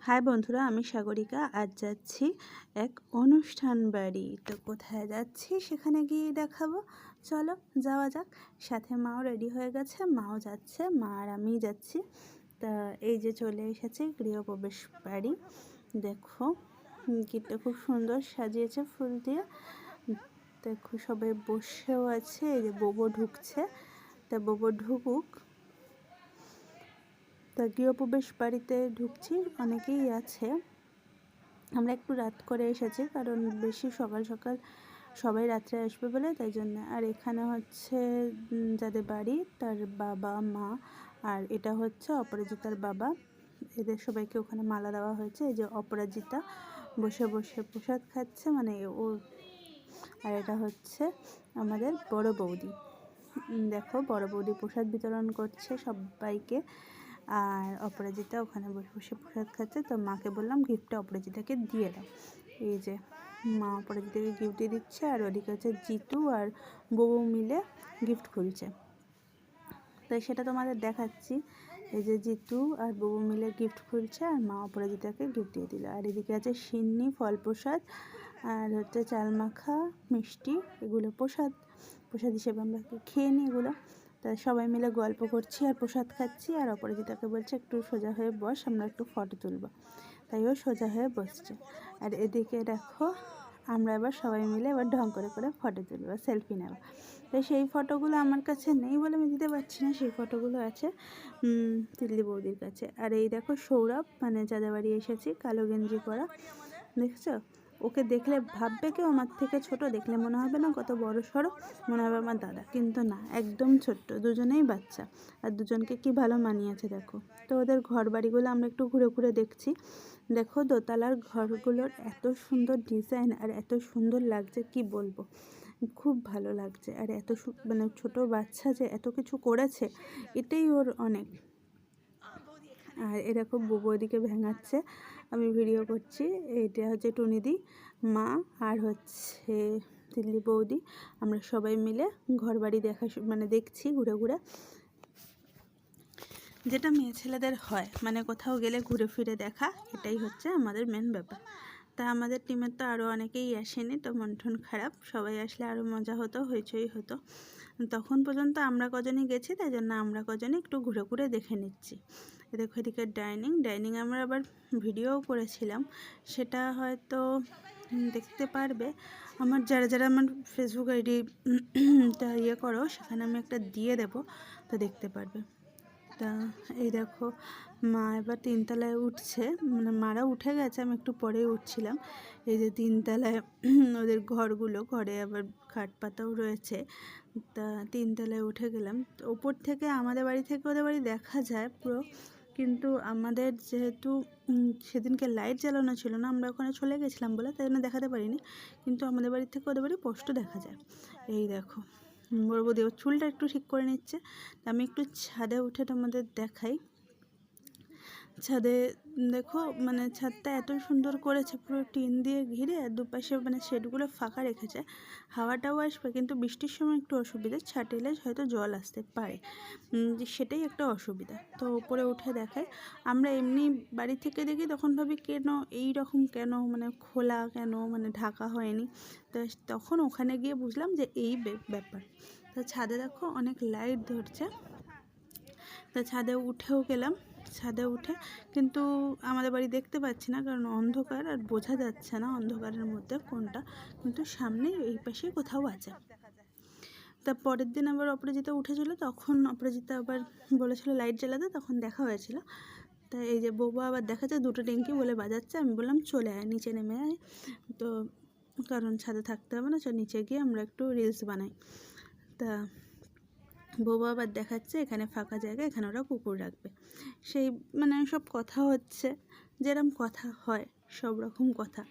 High বন্ধুরা, আমি সাগরিকা। আজ যাচ্ছি এক অনুষ্ঠান বাড়ি। তো কোথায় যাচ্ছি সেখানে গিয়ে দেখাবো। চলো যাওয়া যাক। সাথে মাও রেডি হয়ে গেছে, মাও যাচ্ছে, মা আর আমি যাচ্ছি। তা এই যে চলে এসেছি গৃহপ্রবেশ বাড়ি। দেখো গেটটা খুব সুন্দর সাজিয়েছে ফুল দিয়ে। দেখো সবাই বসেও আছে। এই যে বোবো ঢুকছে, তা বোবো ঢুকুক। তা গৃহপ্রবেশ বাড়িতে ঢুকছি, অনেকেই আছে। আমরা একটু রাত করে এসেছি, কারণ বেশি সকাল সকাল সবাই রাত্রে আসবে বলে, তাই জন্য। আর এখানে হচ্ছে যাদের বাড়ি তার বাবা মা, আর এটা হচ্ছে অপরাজিতার বাবা। এদের সবাইকে ওখানে মালা দেওয়া হয়েছে। এই যে অপরাজিতা বসে বসে প্রসাদ খাচ্ছে, মানে ও। আর এটা হচ্ছে আমাদের বড় বৌদি। দেখো বড় বৌদি প্রসাদ বিতরণ করছে সবাইকে, আর অপরাজিতা ওখানে বসে বসে প্রসাদ খাচ্ছে। তো মাকে বললাম গিফটটা অপরাজিতাকে দিয়ে দাও। এই যে মা অপরাজিতাকে গিফট দিয়ে দিচ্ছে, আর ওদিকে হচ্ছে জিতু আর বউ মিলে গিফট খুলছে। তাই সেটা তোমাদের দেখাচ্ছি। এই যে জিতু আর বউ মিলে গিফট খুলছে, আর মা অপরাজিতাকে গিফট দিয়ে দিল। আর এদিকে আছে সিন্নি, ফল প্রসাদ, আর হচ্ছে চাল মাখা, মিষ্টি। এগুলো প্রসাদ হিসেবে আমরা খেয়ে নিই এগুলো। তা সবাই মিলে গল্প করছি আর প্রসাদ খাচ্ছি। আর অপরাজিতাকে বলছে একটু সোজা হয়ে বস, আমরা একটু ফটো তুলব। তাই ও সোজা হয়ে বসছে। আর এদিকে দেখো আমরা এবার সবাই মিলে এবার ঢং করে করে ফটো তুলব, সেলফি নেব। তাই সেই ফটোগুলো আমার কাছে নেই বলে আমি দিতে পারছি না। সেই ফটোগুলো আছে তিল্লি বৌদির কাছে। আর এই দেখো সৌরভ, মানে যাদের বাড়ি এসেছি, কালো গেঞ্জি পরা, দেখছো? ওকে দেখলে ভাববে কেউ আমার থেকে ছোট, দেখলে মনে হবে না কত বড় সড়ো, মনে হবে আমার দাদা, কিন্তু না, একদম ছোট্ট, দুজনেই বাচ্চা। আর দুজনকে কি ভালো মানিয়েছে দেখো। তো ওদের ঘর বাড়িগুলো আমরা একটু ঘুরে ঘুরে দেখছি। দেখো দোতলার ঘরগুলোর এত সুন্দর ডিজাইন আর এত সুন্দর লাগছে, কি বলবো, খুব ভালো লাগছে। আর এত মানে ছোটো বাচ্চা যে এত কিছু করেছে, এটাই ওর অনেক। আর এরকম বৌদিকে ভেঙাচ্ছে, আমি ভিডিও করছি। এটা হচ্ছে টুনিদি, মা, আর হচ্ছে দিল্লি বৌদি। আমরা সবাই মিলে ঘর বাড়ি দেখা মানে দেখছি ঘুরে ঘুরে, যেটা মেয়ে ছেলেদের হয়, মানে কোথাও গেলে ঘুরে ফিরে দেখা, এটাই হচ্ছে আমাদের মেন ব্যাপার। তা আমাদের টিমের তো আরও অনেকেই আসেনি, তো মন টন খারাপ। সবাই আসলে আরও মজা হতো, হইচই হতো। তখন পর্যন্ত আমরা কজনই গেছি, তাই জন্য আমরা কজনই একটু ঘুরে ঘুরে দেখে নিচ্ছি। দেখো এদিকে ডাইনিং আমরা আবার ভিডিও করেছিলাম, সেটা হয়তো দেখতে পারবে। আমার যারা আমার ফেসবুক আইডিটা করো, সেখানে আমি একটা দিয়ে দেবো, তো দেখতে পারবে। তা এই দেখো মা এবার তিনতলায় উঠছে, মানে মারা উঠে গেছে, আমি একটু পরেই উঠছিলাম। এই যে তিনতলায় ওদের ঘরগুলো, ঘরে আবার খাট পাতাও রয়েছে। তা তিনতলায় উঠে গেলাম। তো ওপর থেকে আমাদের বাড়ি থেকে ওদের বাড়ি দেখা যায় পুরো, কিন্তু আমাদের যেহেতু সেদিনকে লাইট জ্বালানো ছিল না, আমরা ওখানে চলে গেছিলাম বলে, তাই জন্য দেখাতে পারিনি। কিন্তু আমাদের বাড়ি থেকে ওদের বাড়ি স্পষ্ট দেখা যায়। এই দেখো বড় বৌদি ওর চুলটা একটু ঠিক করে নিচ্ছে। আমি একটু ছাদে উঠে তোমাদের দেখাই। ছাদে দেখো, মানে ছাদটা এত সুন্দর করেছে, পুরো টিন দিয়ে ঘিরে, আর দুপাশে মানে শেডগুলো ফাঁকা রেখেছে। হাওয়াটাও আসবে, কিন্তু বৃষ্টির সময় একটু অসুবিধা, ছাদ এলে হয়তো জল আসতে পারে, সেটাই একটা অসুবিধা। তো উপরে উঠে দেখায়। আমরা এমনি বাড়ি থেকে দেখি, তখন ভাবি কেন এই রকম, কেন মানে খোলা, কেন মানে ঢাকা হয়নি। তো তখন ওখানে গিয়ে বুঝলাম যে এই ব্যাপার। তো ছাদে দেখো অনেক লাইট ধরছে। তো ছাদে উঠেও গেলাম। ছাদে উঠে কিন্তু আমাদের বাড়ি দেখতে পাচ্ছি না, কারণ অন্ধকার, আর বোঝা যাচ্ছে না অন্ধকারের মধ্যে কোনটা, কিন্তু সামনে এই পাশে কোথাও আছে। তা পরের দিন আবার অপরাজিতা উঠেছিল, তখন অপরাজিতা আবার বলেছিল লাইট জ্বালাতে, তখন দেখা হয়েছিল। তা এই যে বৌবা আবার দেখাচ্ছে দুটো ট্যাঙ্কি বলে বাজাচ্ছে। আমি বললাম চলে আয়, নিচে নেমে আয়, তো কারণ ছাদে থাকতে হবে না, নিচে গিয়ে আমরা একটু রিলস বানাই। তা বৌবা আবার দেখাচ্ছে এখানে ফাঁকা জায়গা, এখানে ওরা কুকুর রাখবে। সেই মানে সব কথা হচ্ছে, যেরকম কথা হয়, সব রকম কথা।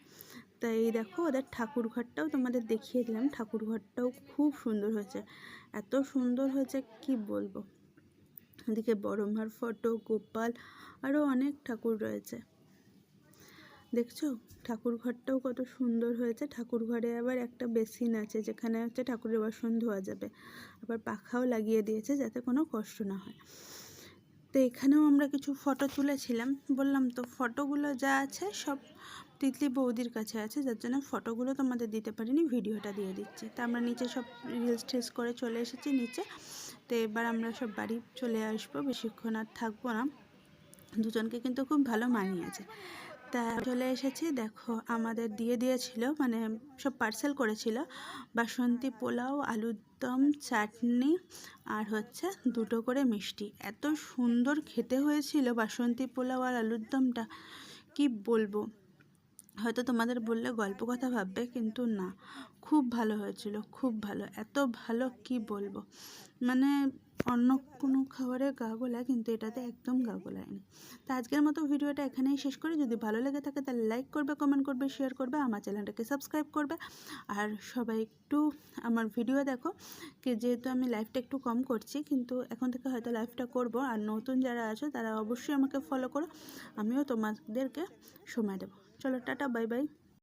তাই এই দেখো ওদের ঠাকুর ঘরটাও তোমাদের দেখিয়ে দিলাম। ঠাকুর ঘরটাও খুব সুন্দর হয়েছে, এত সুন্দর হয়েছে কি বলবো। এদিকে বড় মার ফটো, গোপাল, আরও অনেক ঠাকুর রয়েছে। দেখছো ঠাকুর ঘরটাও কত সুন্দর হয়েছে। ঠাকুর ঘরে আবার একটা বেসিন আছে, যেখানে হচ্ছে ঠাকুরের বাসন ধোয়া যাবে। আবার পাখাও লাগিয়ে দিয়েছে যাতে কোনো কষ্ট না হয়। তো তো এখানেও আমরা কিছু ফটো তুলেছিলাম, বললাম তো ফটোগুলো যা আছে সব তিতলি বৌদির কাছে আছে, যার জন্য ফটোগুলো তোমাদের দিতে পারিনি, ভিডিওটা দিয়ে দিচ্ছি। তা আমরা নিচে সব রিলস টিলস করে চলে এসেছি নিচে। তো এবার আমরা সব বাড়ি চলে আসবো, বেশিক্ষণ আর থাকবো না। দুজনকে কিন্তু খুব ভালো মানিয়েছে। তা চলে এসেছি, দেখো আমাদের দিয়ে দিয়েছিল, মানে সব পার্সেল করেছিল বাসন্তী পোলাও, আলুর দম, চাটনি আর হচ্ছে 2টো করে মিষ্টি। এত সুন্দর খেতে হয়েছিল বাসন্তী পোলাও আর আলুর দমটা, কি বলবো। হয়তো তোমাদের বললে গল্প কথা ভাববে, কিন্তু না, খুব ভালো হয়েছিল, খুব ভালো, এত ভালো কি বলবো। মানে অন্য কোনো খাবারের গা গোলায়, কিন্তু এটাতে একদম গা গোলায়নি। তো আজকের মতো ভিডিওটা এখানেই শেষ করি। যদি ভালো লেগে থাকে তাহলে লাইক করবে, কমেন্ট করবে, শেয়ার করবে, আমার চ্যানেলটাকে সাবস্ক্রাইব করবে। আর সবাই একটু আমার ভিডিও দেখো, কি যেহেতু আমি লাইভটা একটু কম করছি, কিন্তু এখন থেকে হয়তো লাইভটা করব। আর নতুন যারা আছো তারা অবশ্যই আমাকে ফলো করো, আমিও তোমাদেরকে সময় দেবো। চলো টাটা, বাই বাই।